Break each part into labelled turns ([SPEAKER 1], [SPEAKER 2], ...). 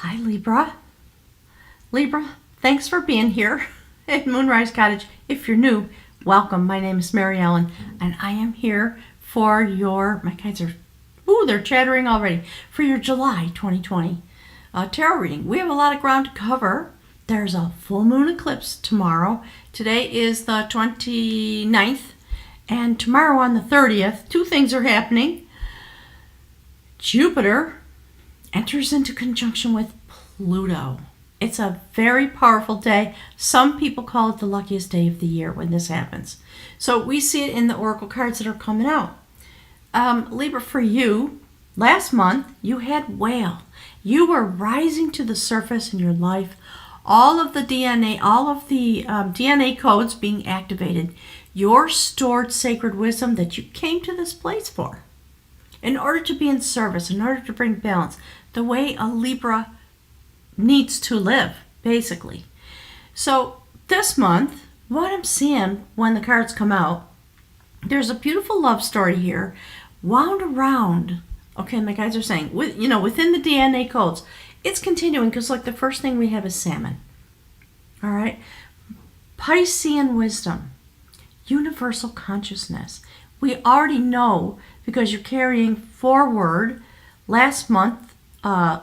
[SPEAKER 1] Hi, Libra. Libra, thanks for being here at Moonrise Cottage. If you're new, welcome. My name is Mary Ellen, and I am here for my guides are, they're chattering already, for your July 2020 tarot reading. We have a lot of ground to cover. There's a full moon eclipse tomorrow. Today is the 29th, and tomorrow on the 30th, two things are happening. Jupiter enters into conjunction with Pluto. It's a very powerful day. Some people call it the luckiest day of the year when this happens. So we see it in the oracle cards that are coming out. Libra, for you, last month you had Whale. You were rising to the surface in your life. All of the DNA codes being activated. Your stored sacred wisdom that you came to this place for. In order to be in service, in order to bring balance, the way a Libra needs to live, basically. So this month, what I'm seeing when the cards come out, there's a beautiful love story here, wound around. Okay, my guides are saying, within the DNA codes, it's continuing because, like, the first thing we have is Salmon. All right, Piscean wisdom, universal consciousness. We already know because you're carrying forward last month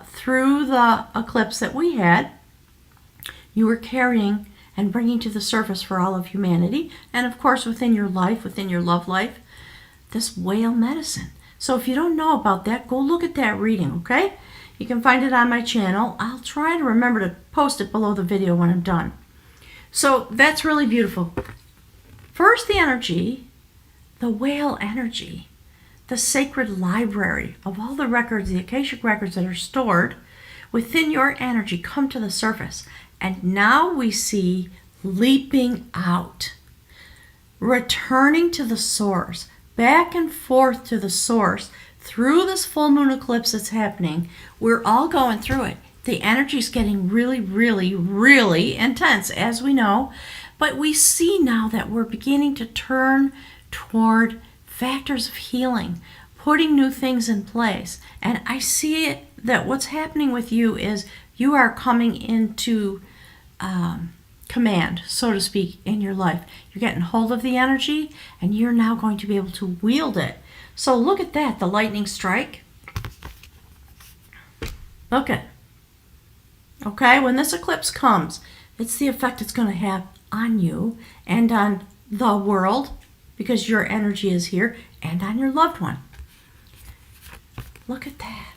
[SPEAKER 1] through the eclipse that we had. You were carrying and bringing to the surface for all of humanity, and of course within your life, within your love life, this whale medicine. So if you don't know about that, go look at that reading, okay? You can find it on my channel. I'll try to remember to post it below the video when I'm done. So that's really beautiful. First, the energy, the whale energy, the sacred library of all the records, the Akashic records that are stored within your energy come to the surface. And now we see leaping out, returning to the source, back and forth to the source through this full moon eclipse that's happening. We're all going through it. The energy's getting really, really, really intense, as we know. But we see now that we're beginning to turn toward factors of healing, putting new things in place. And I see it that what's happening with you is you are coming into command, so to speak, in your life. You're getting hold of the energy, and you're now going to be able to wield it. So look at that, the lightning strike. Look at it. Okay, when this eclipse comes, it's the effect it's going to have on you and on the world, because your energy is here, and on your loved one. Look at that.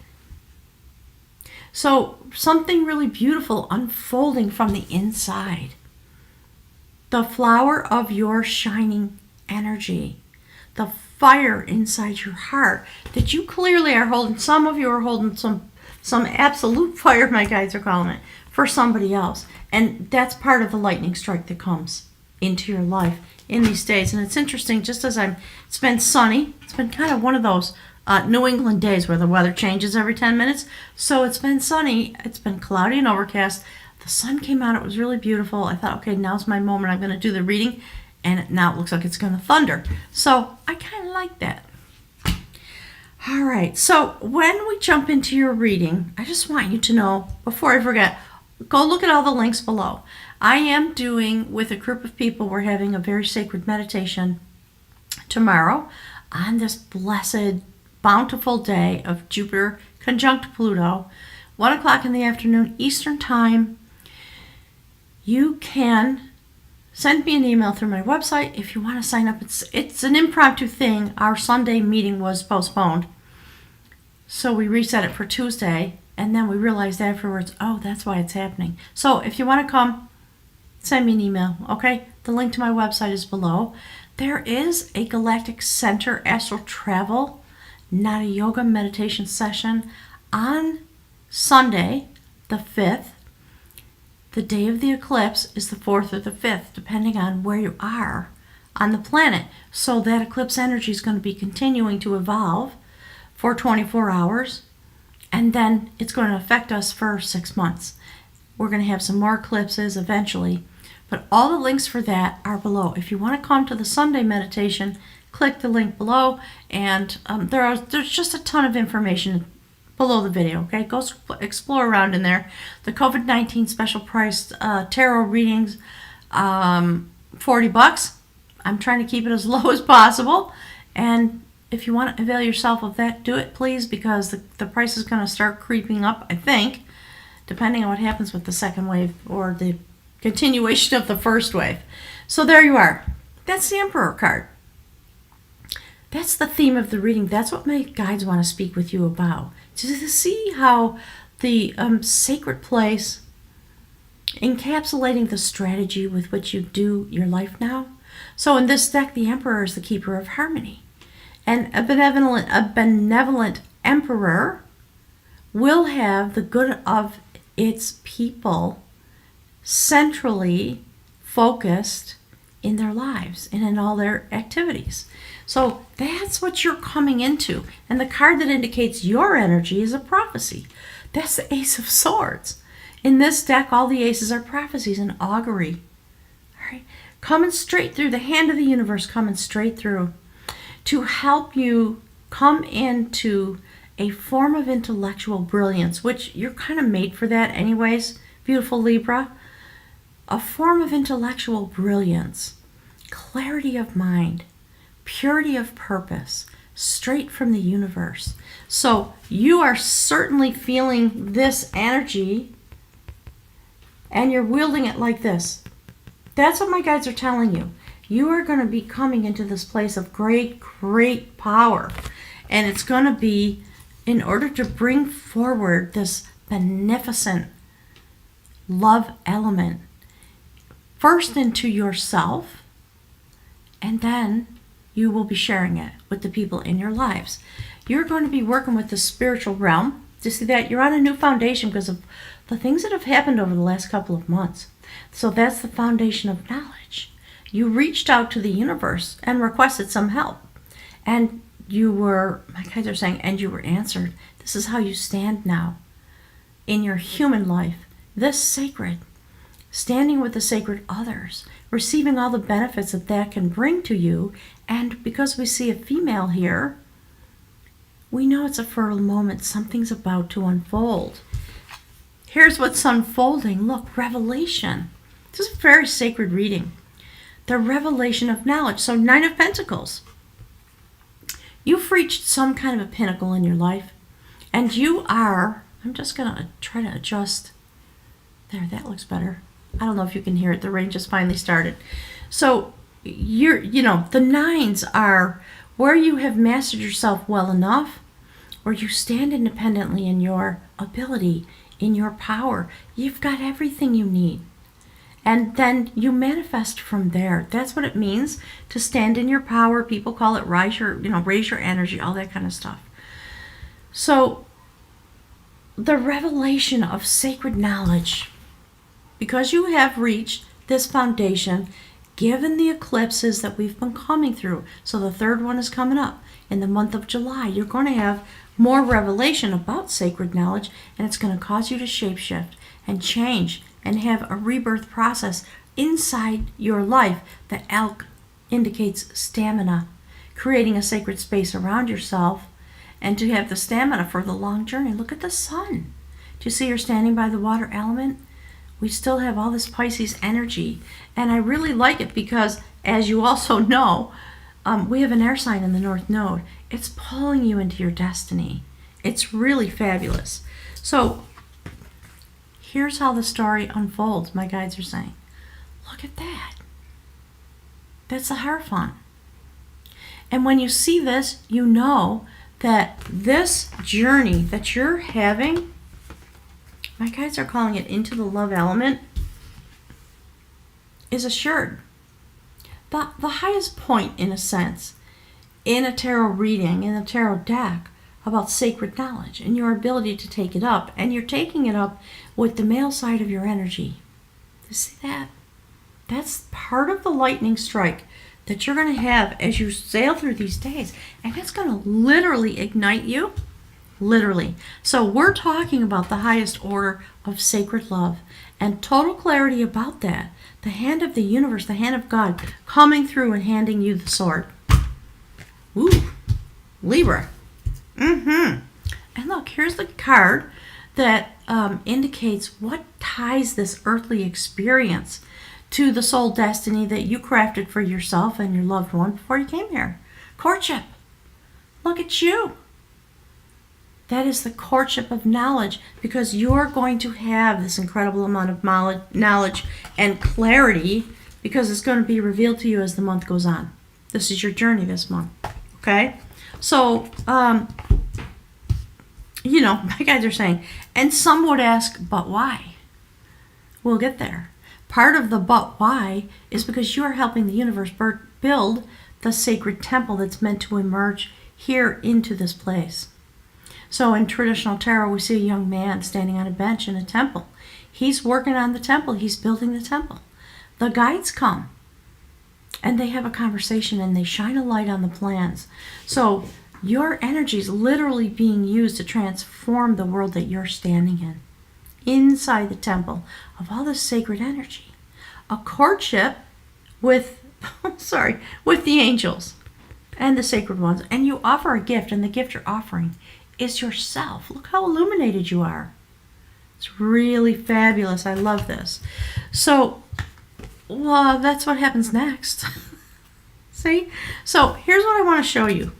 [SPEAKER 1] So something really beautiful unfolding from the inside. The flower of your shining energy. The fire inside your heart that you clearly are holding. Some of you are holding some absolute fire, my guides are calling it, for somebody else. And that's part of the lightning strike that comes into your life in these days. And it's interesting, just as it's been sunny, it's been kind of one of those New England days where the weather changes every 10 minutes. So it's been sunny, it's been cloudy and overcast. The sun came out, it was really beautiful. I thought, okay, now's my moment, I'm going to do the reading. And now it looks like it's going to thunder. So I kind of like that. All right, so when we jump into your reading, I just want you to know, before I forget, go look at all the links below. I am doing, with a group of people, we're having a very sacred meditation tomorrow on this blessed, bountiful day of Jupiter conjunct Pluto, 1 o'clock in the afternoon Eastern Time. You can send me an email through my website if you want to sign up. It's an impromptu thing. Our Sunday meeting was postponed, so we reset it for Tuesday, and then we realized afterwards, oh, that's why it's happening. So if you want to come, send me an email, okay? The link to my website is below. There is a Galactic Center astral travel, not a yoga meditation session on Sunday, the 5th. The day of the eclipse is the 4th or the 5th, depending on where you are on the planet. So that eclipse energy is going to be continuing to evolve for 24 hours, and then it's going to affect us for 6 months. We're going to have some more eclipses eventually, but all the links for that are below. If you want to come to the Sunday meditation, click the link below, and there's just a ton of information below the video, okay? Go explore around in there. The COVID-19 special price tarot readings, $40. I'm trying to keep it as low as possible. And if you want to avail yourself of that, do it, please, because the price is going to start creeping up, I think, depending on what happens with the second wave or the continuation of the first wave. So there you are. That's the Emperor card. That's the theme of the reading. That's what my guides want to speak with you about. To see how the sacred place, encapsulating the strategy with which you do your life now. So in this deck, the Emperor is the keeper of harmony. And a benevolent emperor will have the good of its people centrally focused in their lives and in all their activities. So that's what you're coming into. And the card that indicates your energy is a prophecy. That's the Ace of Swords. In this deck, all the aces are prophecies and augury. All right? Coming straight through, the hand of the universe coming straight through to help you come into a form of intellectual brilliance, which you're kind of made for that anyways, beautiful Libra. A form of intellectual brilliance, clarity of mind, purity of purpose, straight from the universe. So you are certainly feeling this energy, and you're wielding it like this. That's what my guides are telling you. You are going to be coming into this place of great, great power. And it's going to be in order to bring forward this beneficent love element, first into yourself, and then you will be sharing it with the people in your lives. You're going to be working with the spiritual realm. To see that you're on a new foundation because of the things that have happened over the last couple of months. So that's the foundation of knowledge. You reached out to the universe and requested some help. And you were, my guides are saying, and you were answered. This is how you stand now in your human life. This sacred, standing with the sacred others, receiving all the benefits that that can bring to you. And because we see a female here, we know it's a fertile moment. Something's about to unfold. Here's what's unfolding. Look, revelation. This is a very sacred reading. The revelation of knowledge. So 9 of Pentacles. You've reached some kind of a pinnacle in your life. And you are, I'm just going to try to adjust. There, that looks better. I don't know if you can hear it. The rain just finally started. So the 9s are where you have mastered yourself well enough, where you stand independently in your ability, in your power. You've got everything you need. And then you manifest from there. That's what it means to stand in your power. People call it raise your energy, all that kind of stuff. So the revelation of sacred knowledge, because you have reached this foundation, given the eclipses that we've been coming through. So the third one is coming up in the month of July. You're going to have more revelation about sacred knowledge, and it's going to cause you to shapeshift and change and have a rebirth process inside your life. The elk indicates stamina, creating a sacred space around yourself, and to have the stamina for the long journey. Look at the sun. Do you see you're standing by the water element? We still have all this Pisces energy, and I really like it because, as you also know, we have an air sign in the North Node. It's pulling you into your destiny. It's really fabulous. So here's how the story unfolds, my guides are saying. Look at that. That's the Hierophant. And when you see this, you know that this journey that you're having, my guides are calling it into the love element, is assured. The highest point, in a sense, in a tarot reading, in a tarot deck, about sacred knowledge and your ability to take it up. And you're taking it up with the male side of your energy. You see that? That's part of the lightning strike that you're going to have as you sail through these days. And it's going to literally ignite you. Literally. So we're talking about the highest order of sacred love and total clarity about that. The hand of the universe, the hand of God, coming through and handing you the sword. Ooh, Libra. And look, here's the card that indicates what ties this earthly experience to the soul destiny that you crafted for yourself and your loved one before you came here. Courtship. Look at you. That is the courtship of knowledge, because you're going to have this incredible amount of knowledge and clarity, because it's going to be revealed to you as the month goes on. This is your journey this month. Okay? So, my guides are saying, and some would ask, but why? We'll get there. Part of the but why is because you are helping the universe build the sacred temple that's meant to emerge here into this place. So in traditional tarot, we see a young man standing on a bench in a temple. He's working on the temple. He's building the temple. The guides come, and they have a conversation, and they shine a light on the plans. So your energy is literally being used to transform the world that you're standing in, inside the temple of all this sacred energy. A courtship with, with the angels and the sacred ones. And you offer a gift, and the gift you're offering is yourself. Look how illuminated you are. It's really fabulous. I love this. So, well, that's what happens next. See? So here's what I want to show you.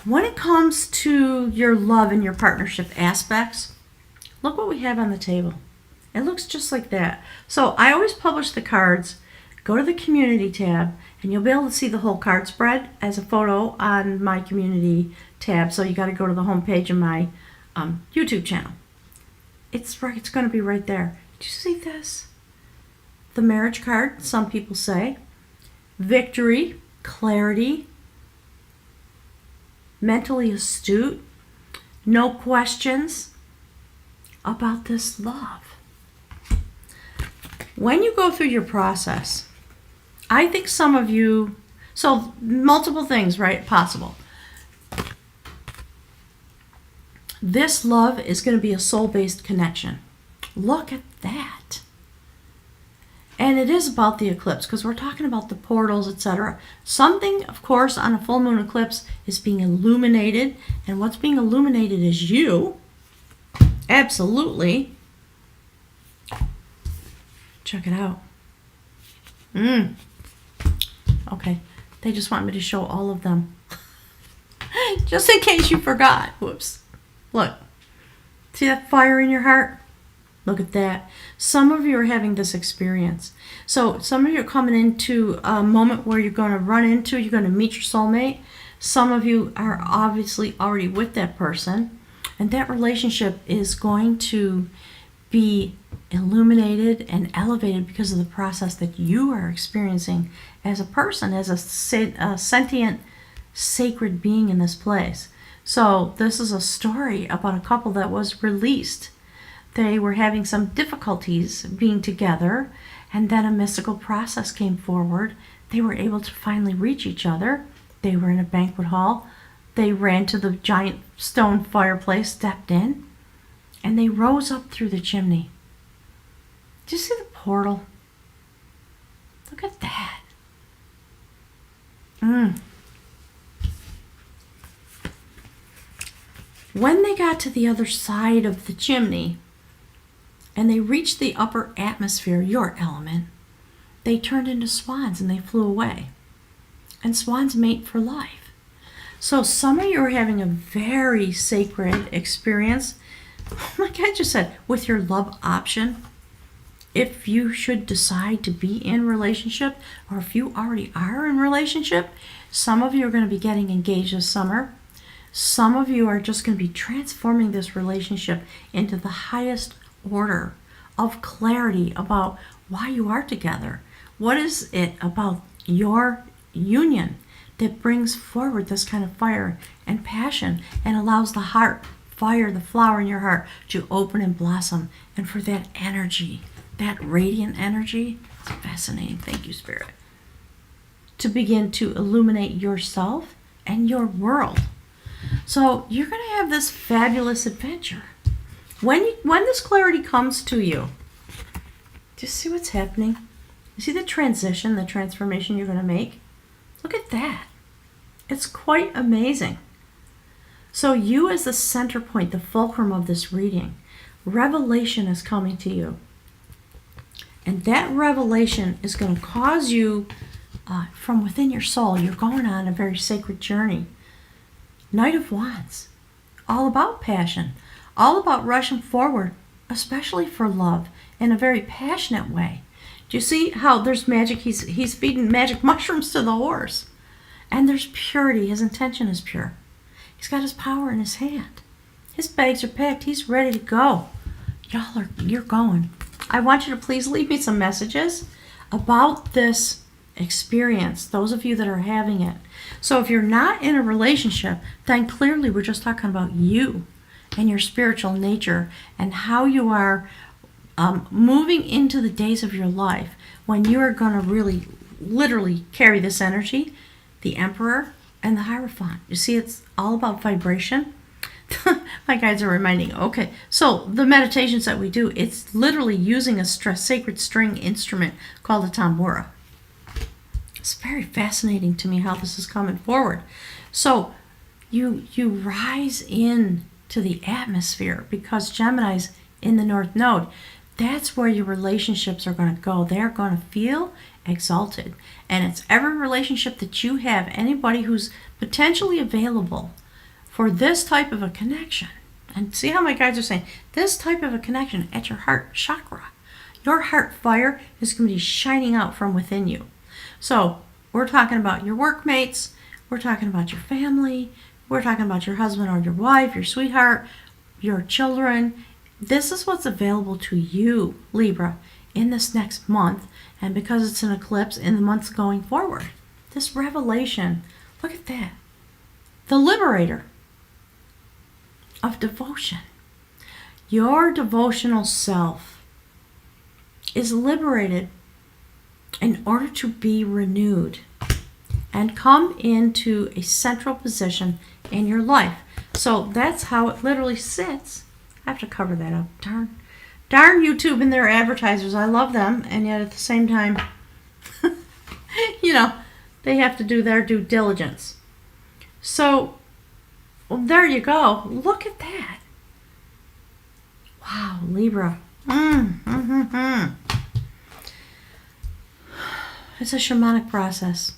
[SPEAKER 1] When it comes to your love and your partnership aspects, look what we have on the table. It looks just like that. So I always publish the cards. Go to the community tab, and you'll be able to see the whole card spread as a photo on my community tab. So you got to go to the home page of my YouTube channel. It's going to be right there. Did you see this? The marriage card, some people say. Victory, clarity, mentally astute, no questions about this love. When you go through your process, I think some of you, so multiple things, right, possible. This love is going to be a soul-based connection. Look at that. And it is about the eclipse, because we're talking about the portals, etc. Something, of course, on a full moon eclipse is being illuminated, and what's being illuminated is you. Absolutely. Check it out. Okay, they just want me to show all of them. Just in case you forgot. Whoops. Look. See that fire in your heart? Look at that. Some of you are having this experience. So some of you are coming into a moment where you're going to you're going to meet your soulmate. Some of you are obviously already with that person. And that relationship is going to be illuminated and elevated because of the process that you are experiencing as a person, as a sentient, sacred being in this place. So this is a story about a couple that was released. They were having some difficulties being together, and then a mystical process came forward. They were able to finally reach each other. They were in a banquet hall. They ran to the giant stone fireplace, stepped in, and they rose up through the chimney. Did you see the portal? Look at that. When they got to the other side of the chimney and they reached the upper atmosphere, your element, they turned into swans and they flew away. And swans mate for life. So some of you are having a very sacred experience, like I just said, with your love option. If you should decide to be in relationship, or if you already are in relationship, some of you are going to be getting engaged this summer. Some of you are just going to be transforming this relationship into the highest order of clarity about why you are together. What is it about your union that brings forward this kind of fire and passion and allows the heart, fire, the flower in your heart to open and blossom, and for that energy, that radiant energy, it's fascinating, thank you, Spirit, to begin to illuminate yourself and your world. So you're going to have this fabulous adventure. When this clarity comes to you, just see what's happening. You see the transition, the transformation you're going to make? Look at that. It's quite amazing. So you as the center point, the fulcrum of this reading, revelation is coming to you. And that revelation is going to cause you, from within your soul, you're going on a very sacred journey. Knight of Wands, all about passion, all about rushing forward, especially for love, in a very passionate way. Do you see how there's magic? He's feeding magic mushrooms to the horse. And there's purity. His intention is pure. He's got his power in his hand. His bags are packed. He's ready to go. You're going. I want you to please leave me some messages about this experience, those of you that are having it. So if you're not in a relationship, then clearly we're just talking about you and your spiritual nature and how you are moving into the days of your life when you are going to really, literally carry this energy, the Emperor and the Hierophant. You see, it's all about vibration. My guides are reminding, okay, so the meditations that we do, it's literally using a sacred string instrument called a tambura. It's very fascinating to me how this is coming forward. So you rise in to the atmosphere because Gemini's in the North Node. That's where your relationships are going to go. They're going to feel exalted. And it's every relationship that you have, anybody who's potentially available for this type of a connection. And see how my guides are saying, this type of a connection at your heart chakra. Your heart fire is going to be shining out from within you. So we're talking about your workmates, we're talking about your family, we're talking about your husband or your wife, your sweetheart, your children. This is what's available to you, Libra, in this next month. And because it's an eclipse, in the months going forward. This revelation, look at that. The liberator of devotion. Your devotional self is liberated in order to be renewed and come into a central position in your life. So that's how it literally sits. I have to cover that up. Darn YouTube and their advertisers. I love them. And yet at the same time, they have to do their due diligence. So, well, there you go. Look at that. Wow, Libra. It's a shamanic process.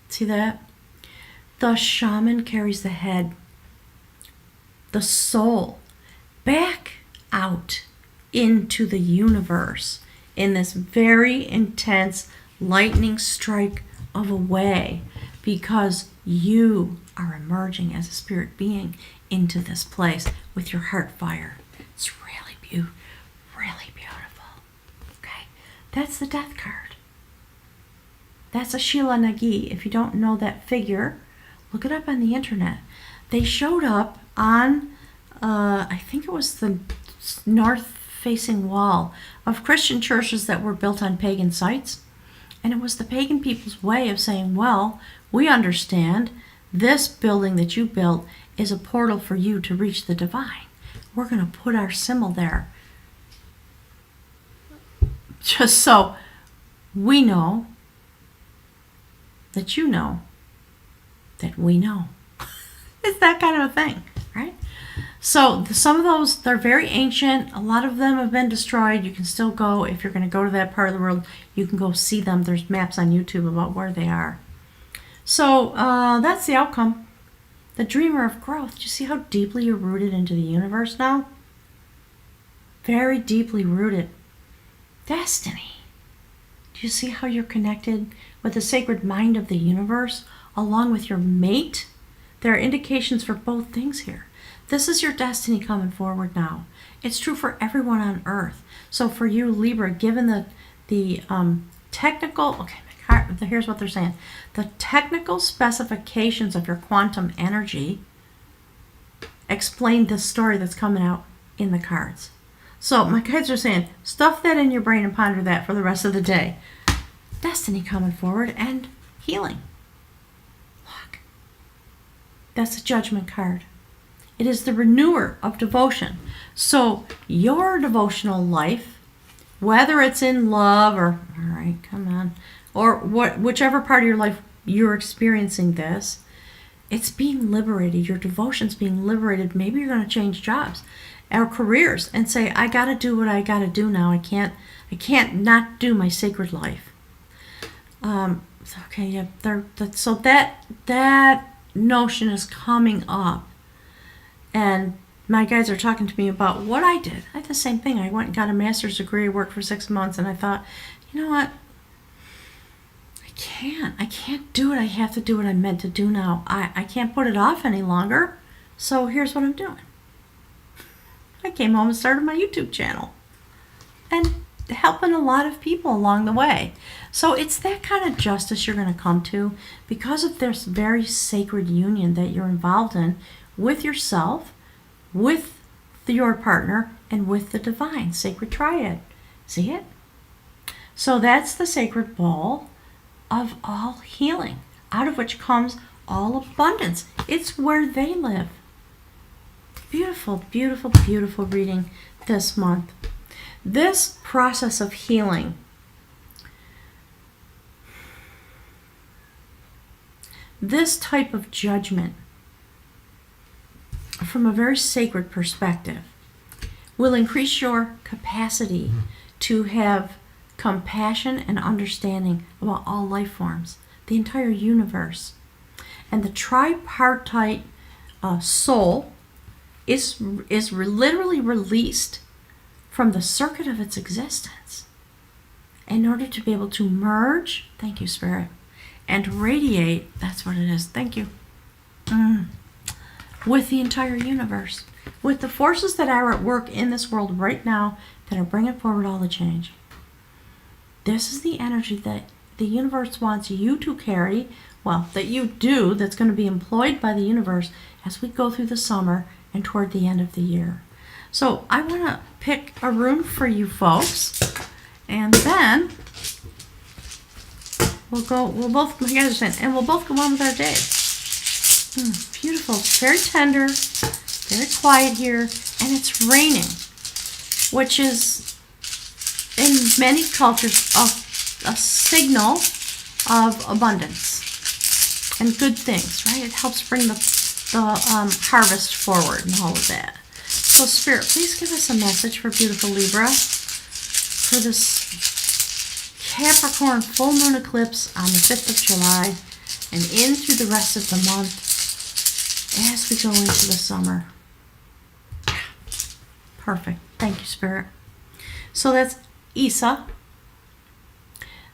[SPEAKER 1] See that? The shaman carries the head, the soul, back out into the universe in this very intense lightning strike of a way, because you are emerging as a spirit being into this place with your heart fire. It's really beautiful. Okay, that's the death card. That's a Sheila Nagi. If you don't know that figure, look it up on the internet. They showed up on, I think it was the north-facing wall of Christian churches that were built on pagan sites. And it was the pagan people's way of saying, well, we understand this building that you built is a portal for you to reach the divine. We're going to put our symbol there. Just so we know that you know that we know. It's that kind of a thing, right? So some of those, they're very ancient. A lot of them have been destroyed. You can still go, if you're going to go to that part of the world, you can go see them. There's maps on YouTube about where they are. So that's the outcome. The dreamer of growth. Do you see how deeply you're rooted into the universe now? Very deeply rooted. Destiny. Do you see how you're connected with the sacred mind of the universe along with your mate? There are indications for both things here. This is your destiny coming forward now. It's true for everyone on Earth. So for you, Libra, given the technical, here's what they're saying. The technical specifications of your quantum energy explain the story that's coming out in the cards. So my guides are saying, stuff that in your brain and ponder that for the rest of the day. Destiny coming forward and healing. Look. That's a judgment card. It is the renewer of devotion. So your devotional life, whether it's in love or, all right, come on, or whichever part of your life you're experiencing this, It's being liberated. Your devotion's being liberated. Maybe you're going to change jobs or careers and say, I got to do what I got to do now. I can't not do my sacred life. Okay, yeah. So that notion is coming up, and my guys are talking to me about what I did. I did the same thing. I went and got a master's degree, worked for 6 months, and I thought, you know what? I can't do it. I have to do what I'm meant to do now. I can't put it off any longer. So here's what I'm doing. I came home and started my YouTube channel and helping a lot of people along the way. So it's that kind of justice you're going to come to because of this very sacred union that you're involved in with yourself, with your partner, and with the divine sacred triad. See it? So that's the sacred ball of all healing, out of which comes all abundance. It's where they live. Beautiful, beautiful, beautiful reading this month. This process of healing this type of judgment from a very sacred perspective will increase your capacity to have compassion and understanding about all life forms, the entire universe. And the tripartite soul is literally released from the circuit of its existence in order to be able to merge, thank you, Spirit, and radiate, that's what it is, thank you, with the entire universe, with the forces that are at work in this world right now that are bringing forward all the change. This is the energy that the universe wants you to carry, well, that you do, that's going to be employed by the universe as we go through the summer and toward the end of the year. So I want to pick a room for you folks, and then we'll both go on with our day. Beautiful, very tender, very quiet here, and it's raining, which is in many cultures a signal of abundance and good things, right? It helps bring the harvest forward and all of that. So Spirit, please give us a message for beautiful Libra for this Capricorn full moon eclipse on the 5th of July and in through the rest of the month as we go into the summer. Perfect. Thank you, Spirit. So that's Isa.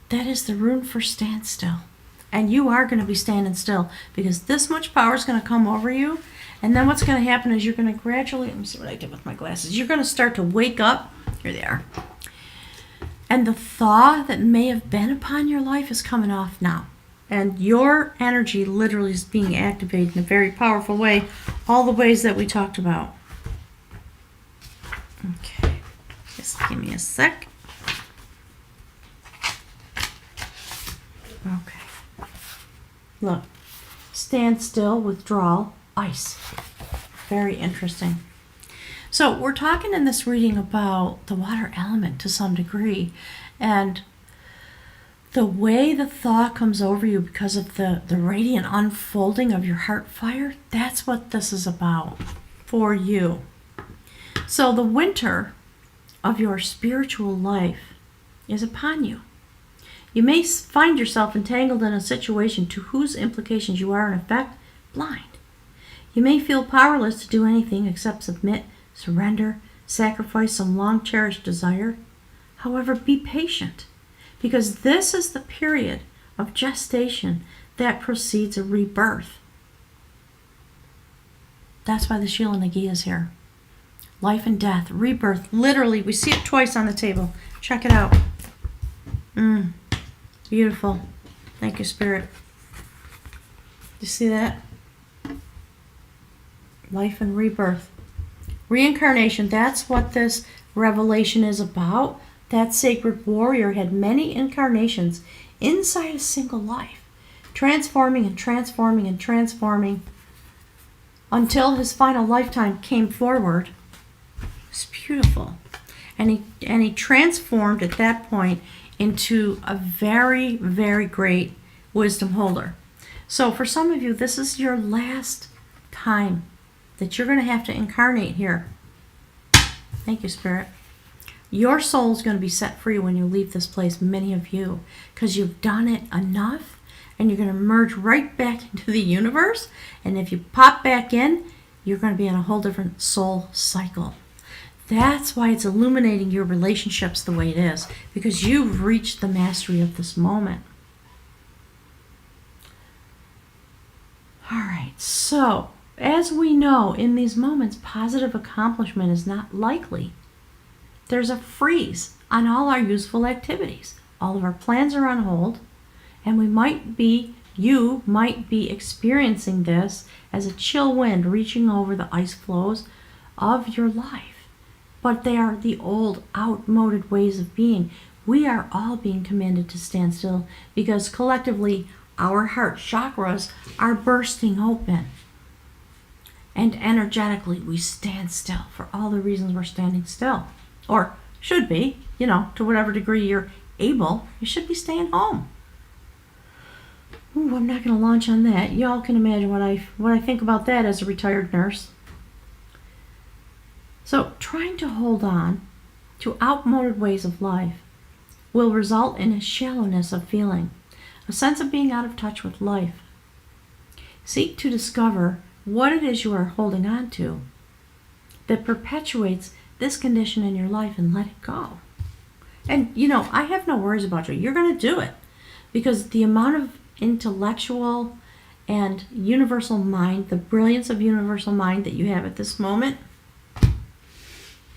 [SPEAKER 1] That is the rune for standstill. And you are going to be standing still because this much power is going to come over you. And then what's going to happen is you're going to gradually, let me see what I did with my glasses. You're going to start to wake up. Here they are. And the thaw that may have been upon your life is coming off now. And your energy literally is being activated in a very powerful way. All the ways that we talked about. Okay. Just give me a sec. Okay. Look. Stand still, withdrawal, ice. Very interesting. So we're talking in this reading about the water element to some degree. And the way the thought comes over you because of the radiant unfolding of your heart fire, that's what this is about for you. So the winter of your spiritual life is upon you. You may find yourself entangled in a situation to whose implications you are in effect blind. You may feel powerless to do anything except submit, surrender, sacrifice some long-cherished desire. However, be patient, because this is the period of gestation that precedes a rebirth. That's why the Shila Nagi is here. Life and death, rebirth. Literally, we see it twice on the table. Check it out. Beautiful. Thank you, Spirit. You see that? Life and rebirth. Reincarnation, that's what this revelation is about. That sacred warrior had many incarnations inside a single life, transforming and transforming and transforming until his final lifetime came forward. It's beautiful. And he transformed at that point into a very, very great wisdom holder. So for some of you, this is your last time that you're going to have to incarnate here. Thank you, Spirit. Your soul is going to be set free when you leave this place, many of you, because you've done it enough, and you're going to merge right back into the universe. And if you pop back in, you're going to be on a whole different soul cycle. That's why it's illuminating your relationships the way it is, because you've reached the mastery of this moment. All right, so as we know, in these moments, positive accomplishment is not likely. There's a freeze on all our useful activities. All of our plans are on hold, and you might be experiencing this as a chill wind reaching over the ice floes of your life. But they are the old, outmoded ways of being. We are all being commanded to stand still because collectively our heart chakras are bursting open. And energetically we stand still for all the reasons we're standing still. Or should be, to whatever degree you're able, you should be staying home. Ooh, I'm not going to launch on that. Y'all can imagine what I think about that as a retired nurse. So trying to hold on to outmoded ways of life will result in a shallowness of feeling, a sense of being out of touch with life. Seek to discover what it is you are holding on to that perpetuates this condition in your life and let it go. And I have no worries about you. You're going to do it because the amount of intellectual and universal mind, the brilliance of universal mind that you have at this moment,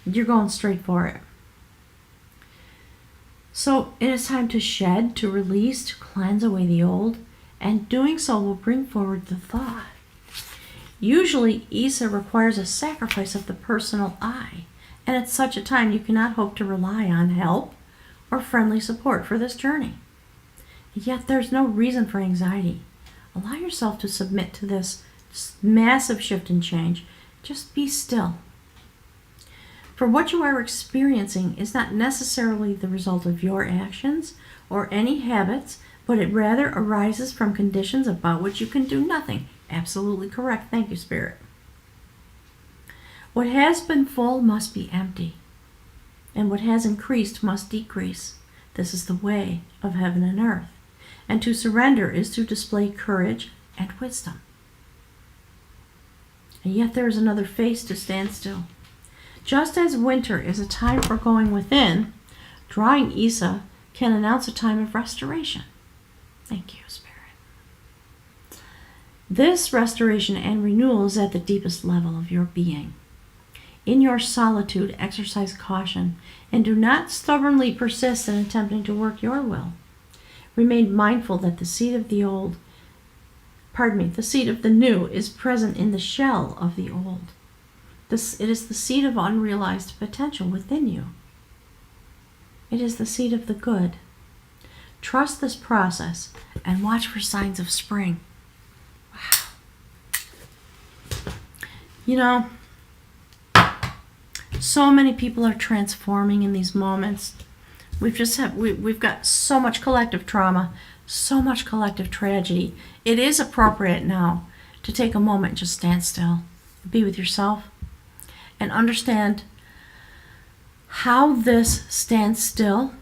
[SPEAKER 1] you're going straight for it. So it is time to shed, to release, to cleanse away the old, and doing so will bring forward the thought. Usually, Isa requires a sacrifice of the personal I, and at such a time you cannot hope to rely on help or friendly support for this journey. Yet there's no reason for anxiety. Allow yourself to submit to this massive shift and change. Just be still. For what you are experiencing is not necessarily the result of your actions or any habits, but it rather arises from conditions about which you can do nothing. Absolutely correct. Thank you, Spirit. What has been full must be empty, and what has increased must decrease. This is the way of heaven and earth. And to surrender is to display courage and wisdom. And yet there is another face to stand still. Just as winter is a time for going within, drawing Isa can announce a time of restoration. Thank you, Spirit. This restoration and renewal is at the deepest level of your being. In your solitude, exercise caution and do not stubbornly persist in attempting to work your will. Remain mindful that the seed of the new is present in the shell of the old. It is the seed of unrealized potential within you. It is the seed of the good. Trust this process and watch for signs of spring. Wow. So many people are transforming in these moments. We've got so much collective trauma, so much collective tragedy. It is appropriate now to take a moment and just stand still, be with yourself, and understand how this stand still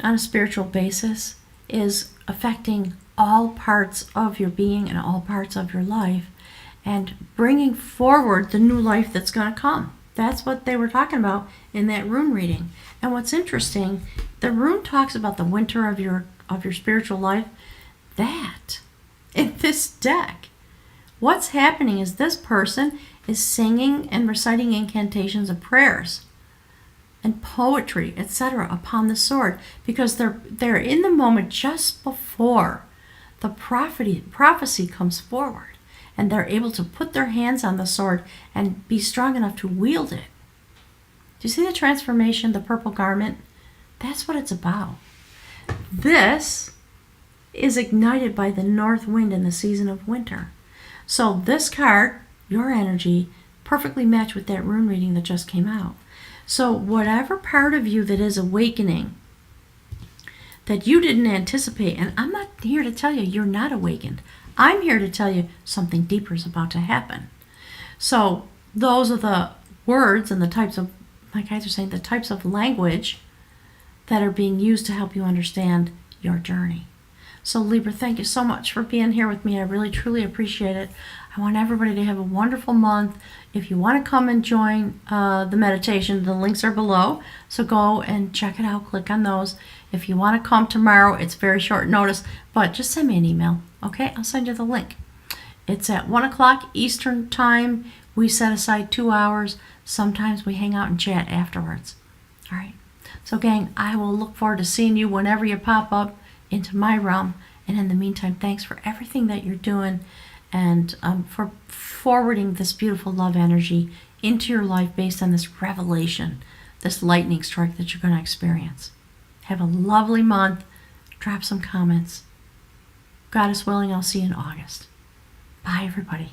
[SPEAKER 1] on a spiritual basis is affecting all parts of your being and all parts of your life and bringing forward the new life that's going to come. That's what they were talking about in that rune reading. And what's interesting, the rune talks about the winter of your spiritual life. That, in this deck, what's happening is this person is singing and reciting incantations of prayers and poetry, etc., upon the sword, because they're in the moment just before the prophecy comes forward. And they're able to put their hands on the sword and be strong enough to wield it. Do you see the transformation, the purple garment? That's what it's about. This is ignited by the north wind in the season of winter. So this card, your energy, perfectly matched with that rune reading that just came out. So whatever part of you that is awakening that you didn't anticipate, and I'm not here to tell you you're not awakened. I'm here to tell you something deeper is about to happen. So those are the words and the types of, like guys are saying, the types of language that are being used to help you understand your journey. So Libra, thank you so much for being here with me. I really, truly appreciate it. I want everybody to have a wonderful month. If you want to come and join the meditation, the links are below. So go and check it out. Click on those. If you want to come tomorrow, it's very short notice, but just send me an email. Okay, I'll send you the link. It's at 1 o'clock Eastern time. We set aside 2 hours. Sometimes we hang out and chat afterwards. All right. So gang, I will look forward to seeing you whenever you pop up into my realm. And in the meantime, thanks for everything that you're doing and for forwarding this beautiful love energy into your life based on this revelation, this lightning strike that you're going to experience. Have a lovely month. Drop some comments. God is willing, I'll see you in August. Bye, everybody.